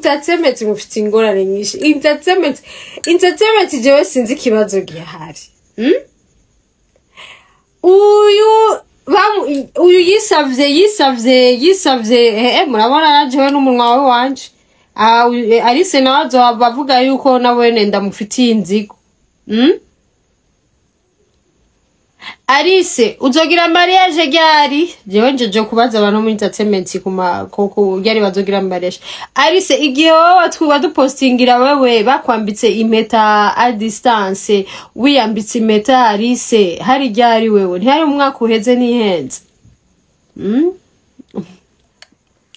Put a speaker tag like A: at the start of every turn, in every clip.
A: entertainment mufite ingorane nyinshi. Entertainment jewe sinzi kibazo gihari. Uyu yisavye murabona jewe n'umunwa wawe wanje. Alice nazo bavuga yuko nawe nenda mufitiye inzigo. Alice uzogira mariage ryari? Jewe njeje kubaza abantu mu entertainment koko ryari bazogira mariage. Alice igihe wowe twiba dupostingira wewe bakwambitse impeta a distance wiyambitse impeta Alice hari ryari wewe ntihari umwaka uheze nihenze.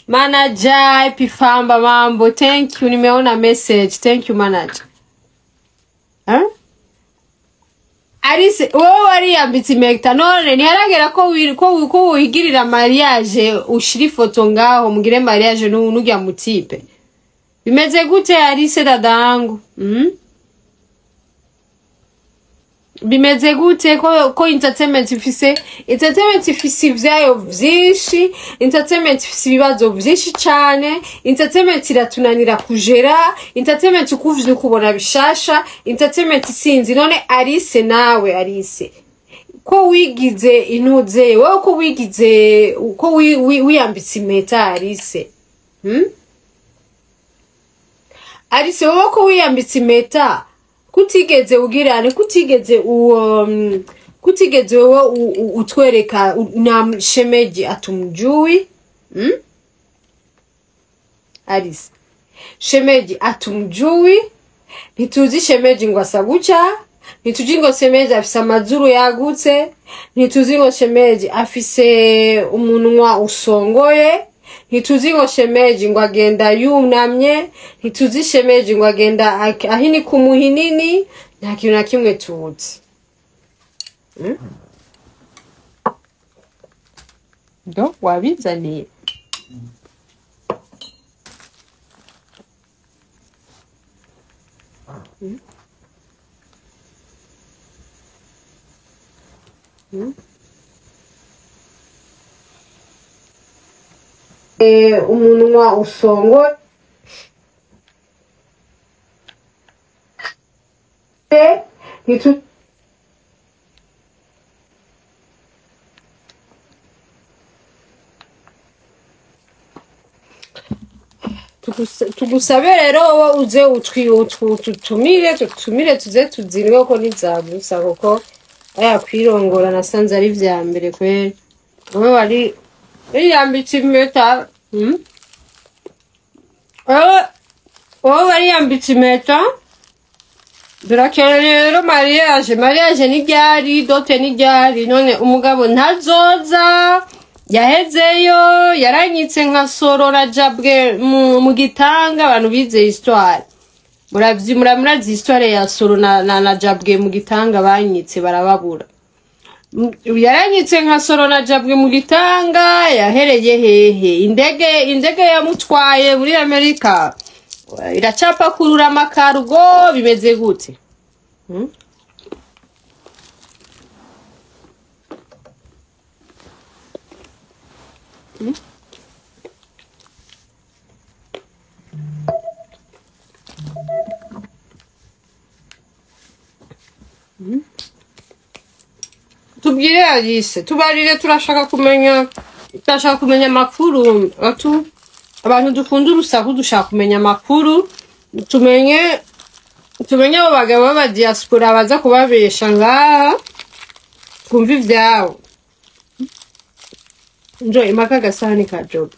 A: Manager Epifamba mambo, thank you, nimeona message, thank you manager. Alice wowe wariyambitse impeta none ntiharagera ko wigirira mariage ushiri foto ngaho mugire mariage n'ujya mutipe. Bimeze gute Alice dadangu? Bimeze gute ko entertainment ifise ivyayo vyinshi, entertainment ifise ibibazo vyinshi cyane, entertainment iratunanira kujera, entertainment kuvye kubona bishasha, entertainment sinzi none Alice nawe Alice ko wigize inuze wowe ko wigize ko wiyambitse impeta Alice. Alice wowe ko wiyambitse impeta kutigeze ugirane kutigeze wowe utwereka na shemeji atumjui. Alice shemeji atumjui, ntituzi shemeji ngo asaguca, ntituzi ngo shemeji afise amazuru yagutse, ntituzi ngo shemeji afise umunwa usongoye, ntituzi ngo shemeji ngo agenda yunamye, ntituzi shemeji ngo agenda ahini kumuhinini, nta kintu na kimwe tuzi. Ndo wabizaniye. Umunwa usongo tugusabe rero uze tutumire tuze tuzinwe ko nizagusa koko aya kwirongora nasanze ari vya mbere kweri. Wowe wari yambitse impeta. Wowe wari yambitse impeta. Birakere rero mariage ni ryari, dote ni ryari, none umugabo ntazoza yahezeyo yaranyitse nka sorora jabwe mu gitanga. Abantu bize histoire murazi histoire ya soro na jabwe mu gitanga banyitse barababura. Yaranyitse nka soro na jabwe mu gitanga yahereye hehe? Indege yamutwaye muri Amerika iracapa kurura amakargo. Bimeze gute? Tubwire Alice, tubarire turashaka kumenya makuru abantu dukunda urusaku dushaka kumenya makuru, tumenye abo bagabo baba diaspora baza kubabesha ngaha twumva ivyabo. Njo imaka gasahani ka job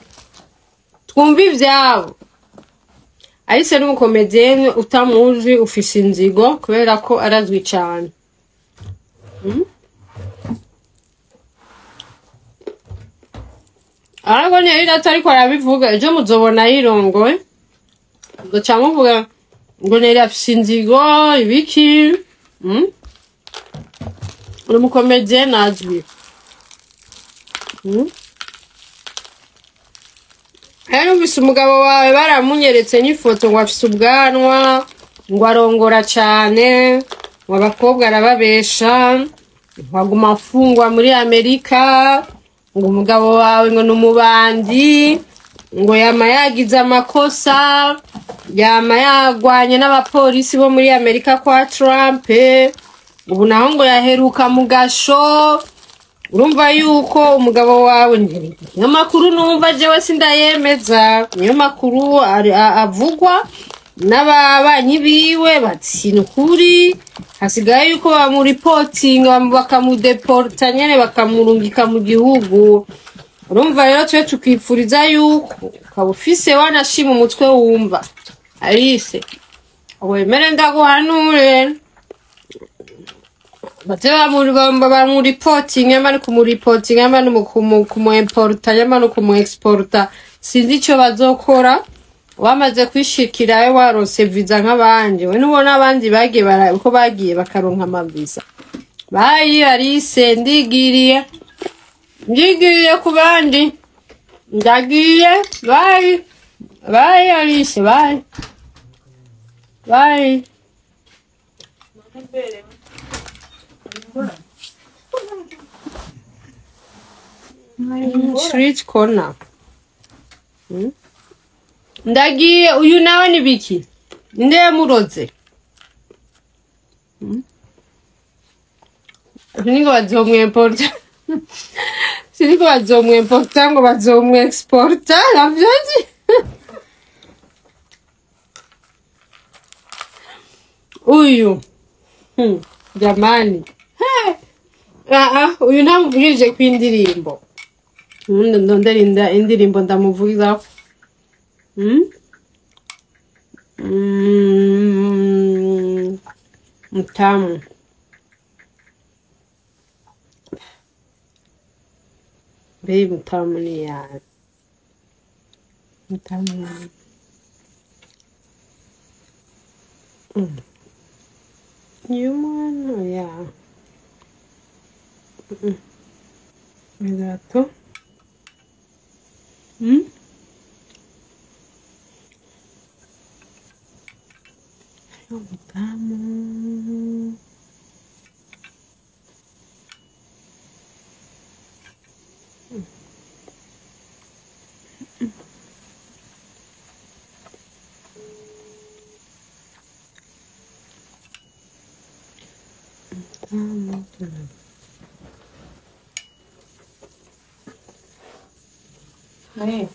A: twumva ivyabo. Alice n'umukomedienne utamuzi ufise inzigo kubera ko arazwi cyane. Ariko neri atari ko arabivuga ejo muzobona yirongoye ngo cyamuvuga ngo neri afise inzigo ibiki. Uri umukomedienne azwi. Numvise umugabo wawe baramunyeretse n'ifoto ngo afise ubwanwa ngo arongora cyane ngo abakobwa arababesha ngo aguma afungwa muri Amerika ngo umugabo wawe ngo numubandi ngo yama yagize amakosa, yama yagwanye n'abapolisi bo muri Amerika kwa Trump, ubu naho ngo yaheruka mu gasho. Urumva yuko umugabo wawe niyo makuru numva jewe sindayemeza, niyo makuru avugwa n'ababanyi biwe bati nukuri, hasigaye yuko bamuripotinga bakamudeporta nyene bakamurungika mu gihugu. Urumva rero twe tukifuriza yuko kabufise wanashima umutwe wumva Alice wemere ndaguhanure bateba muri reporting yamani ku reporting yamani ku importa yamani ku exporta sinzi ico bazokora. Wamaze kwishikira we warose visa nk'abandi, we nubona abandi bagiye uko bagiye bakaronka amavisa. Bayi Alice ndigiriye ku bandi, ndagiye. Bayi Alice, bayi street corner. Ndagiye. Uyu nawe ni biki? Nde yamuroze? Niko bazomwimporta. Siniko bazomwimporta ngo bazomwexporta ravyozi. Uyu jamani. Uyu ntamuvugirije ku indirimbo. Ndonderinda indirimbo ndamuvugiza. Mtamu. Baby mtamu ni ya. Mtamu. Yumano ya. Esatto. Vamos. Aí.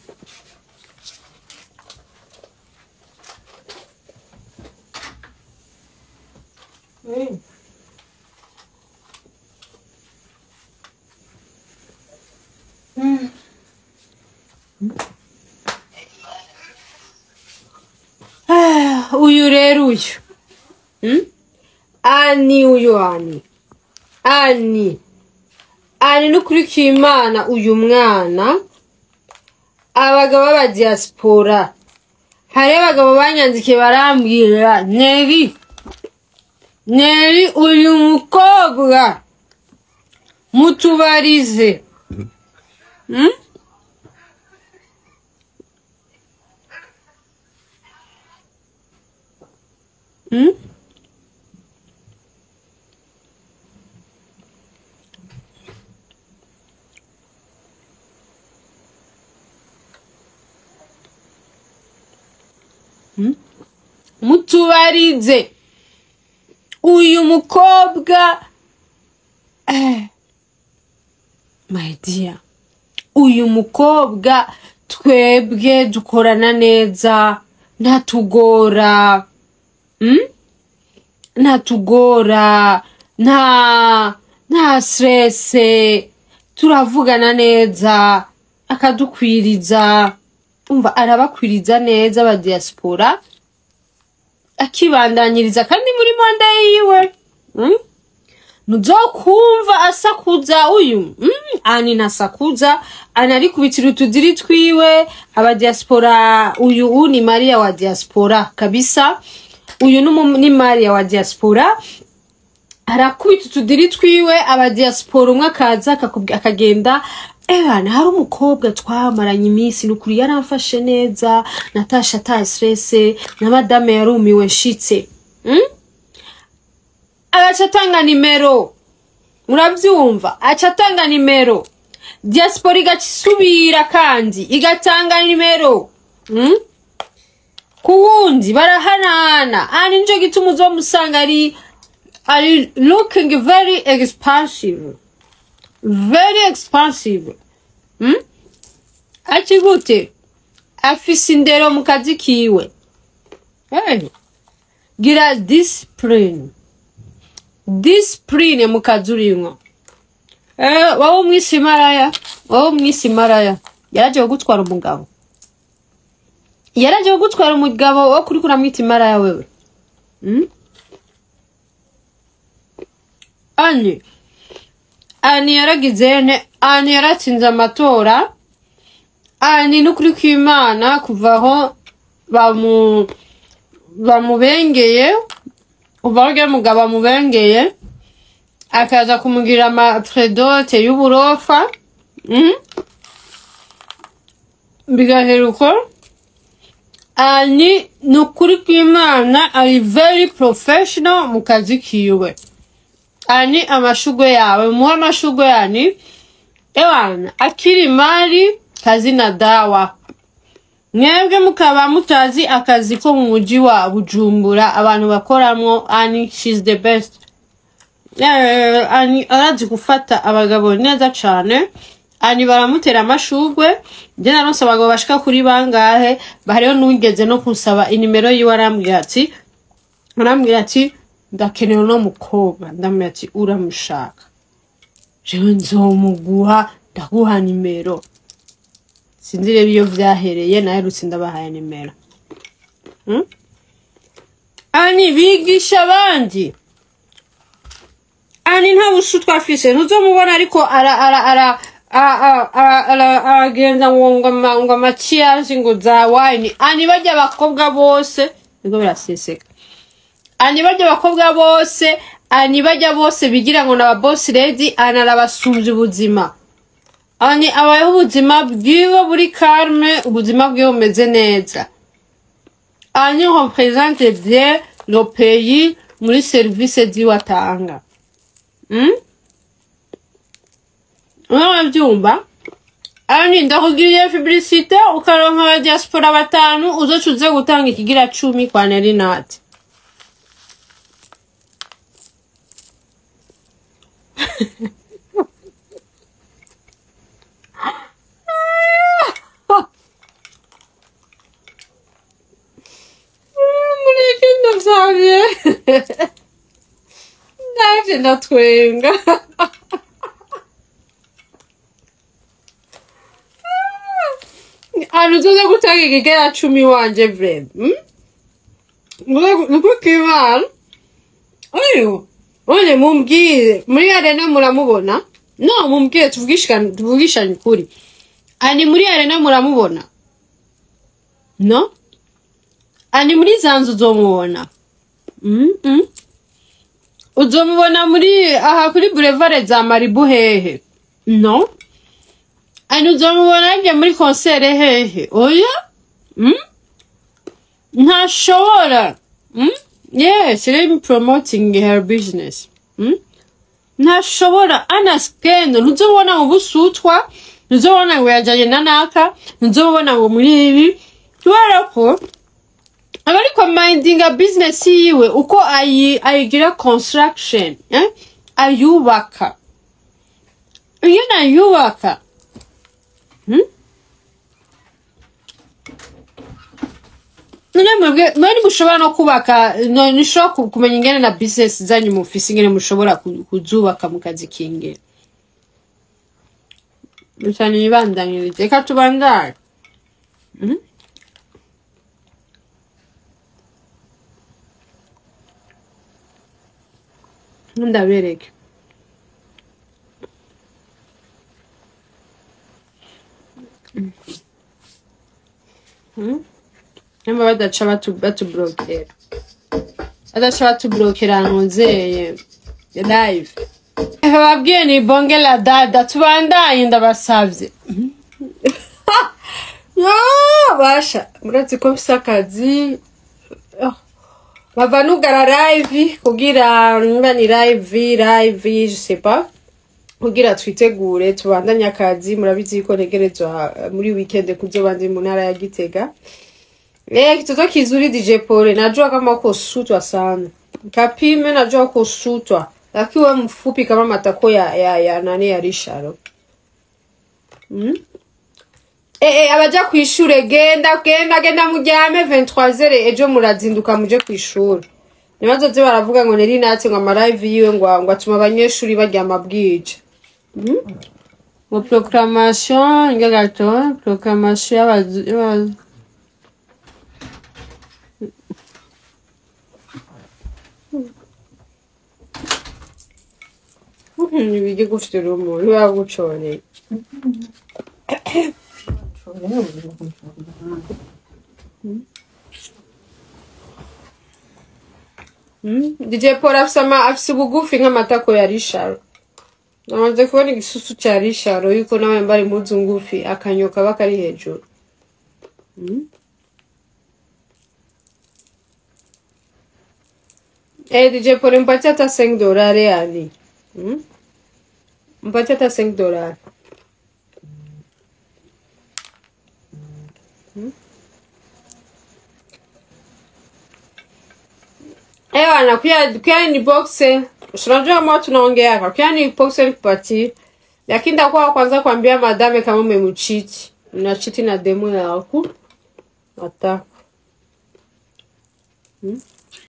A: Uyu rero uyu. Ani uyu Ani nukuri Imana uyu mwana. Abagabo ba diaspora. Hari abagabo banyanzike barambwira Neri uyu mukobwa mutubarize. Mutubarize uyu mukobwa. My dear, uyu mukobwa twebwe dukorana neza, ntatugora. Ntatugora, nta stress, turavugana neza, akadukwiriza. Umva arabakwiriza neza ba diaspora, akibandanyiriza kandi muri manda yiwe. Nuzokumva asakuza uyu. Ani nasakuza, anari kubitira utudiri twiwe aba diaspora. Uyu ni Maria wa diaspora kabisa. Uyu ni Maria wa diaspora. Arakubita utudiri twiwe aba diaspora, umwe akaza akagenda. Ebana hari umukobwa twamaranye iminsi nukuri yaramfashe neza, Natasha ta stress, na madame yarumiwe shitse. Agacatanga nimero. Muravyumva? Acatanga nimero. diaspora igasubira kandi igatanga nimero kuwundi barahanana ani nico gituma uzomusanga ari looking very expensive akigute afise indero mu kazi kiwe gira discipline mu kazi urimwo wowe umwisimaraya yaraje kugutwara umugabo wo kuri kuramwita imaraya wewe ani yaragizene ani yaratsinze amatora ani n'ukuri kw'Imana kuvaho bamubengeye uvarge mugabo bamubengeye akaza kumugira amapredote y'uburofa bigaheruka ani n'ukuri kw'Imana ari very professional mu kazi kiwe ani amashugwe yawe muha amashugwe yani ewana akiri mari kazi na dawa mwebwe mukaba mutazi akazi ko mu muji wa Bujumbura abantu bakoramwo ani she's the best ani arazi gufata abagabo neza cane ani baramutera amashugwe je naronse abagabo bashika kuri bangahe bariho nungeze no kusaba inimero yiwe arambwira ati ndakenera no mukobwa ndamwe ati uramushaka jewe nzomuguha ndaguha nimero sinzire biyo vyahereye naherutse ndabahaye nimero ani bigisha abandi ani nta bushutwa afise ntuzomubona ariko aragenda ngo amaciyazi ngo za wine ani bajya abakobwa bose bigo biraseseka ani bajya abakobwa bose ani bajya bose bigira ngo naba boss lady anarabasumvye ubuzima ani abayeho ubuzima bwiwe buri calme ubuzima bwiwe bumeze neza ani représente bien le pays muri service ziwatanga byumba ani ndakugiriye publicité ukaronka aba diaspora batanu uzocuze gutanga ikigira 10 kwa Nerinati Naje natwenga anuzoza gutanga igigera 10 wanje vrem Nukw'Imana oye mumbwire muri arena muramubona no mumbwire tuvugishanye kuri ani muri arena muramubona no ani muri zanzu uzomubona uzomubona muri aha kuri boulevard za Maribu hehe no ani uzomubona nje muri concert hehe oya ntashobora yes let me promoting her business ntashobora anaskendo ntuzobona ngo busutwa ntuzobona ngo yajanye nanaka ntuzobona ngo muri ibi kubera ko abariko mindinga business yiwe uko ayigira construction ayubaka iyo nayubaka mwari mushobora no kubaka nishobora kumenya ingene na business zanyu mufise ingene mushobora kuzubaka mu kazi kingene cyane ibandanyirije reka tubandanye ndabereke Namba badaca batublokera nkozeye live babwiye ni bonge la dada tubandanye ndabasavye basha murazi ko mfise akazi bava nugara live kugira nimba ni live je sais pas kugira twitegure tubandanye akazi murabizi ko negerezwa muri weekend kuzobanze mu ntara ya Gitega. Kitoto kizuri DJ Pole najua kama uko sutwa sana. Kapime najua uko sutwa. Lakini wewe mfupi kama matako ya nani ya Risharo. Abaja kwishure genda mujyame 23h ejo murazinduka muje kwishure. Nibazoze baravuga ngo neri natse ngo amalive yiwe ngo atuma abanyeshuri bajya amabwije. Mu proclamation ngagato proclamation y'abazu Nibige gufitira umuntu yaguconye. DJ Paul afise ubugufi nk'amatako ya Risharo. Namaze kubona igisusu cya Risharo yuko nawe mbari impuzu ngufi akanyoka bakari hejuru. DJ Paul mpatia hata $5 yani. Mpatia hata $5. Ewa pia ni boxe. Unajua mwa tunaongea hapa. Pia ni boxe nikupatie. Lakini ndakuwa kwanza kuambia madame kama umemcheat. Una cheat na demo yako. Ataka.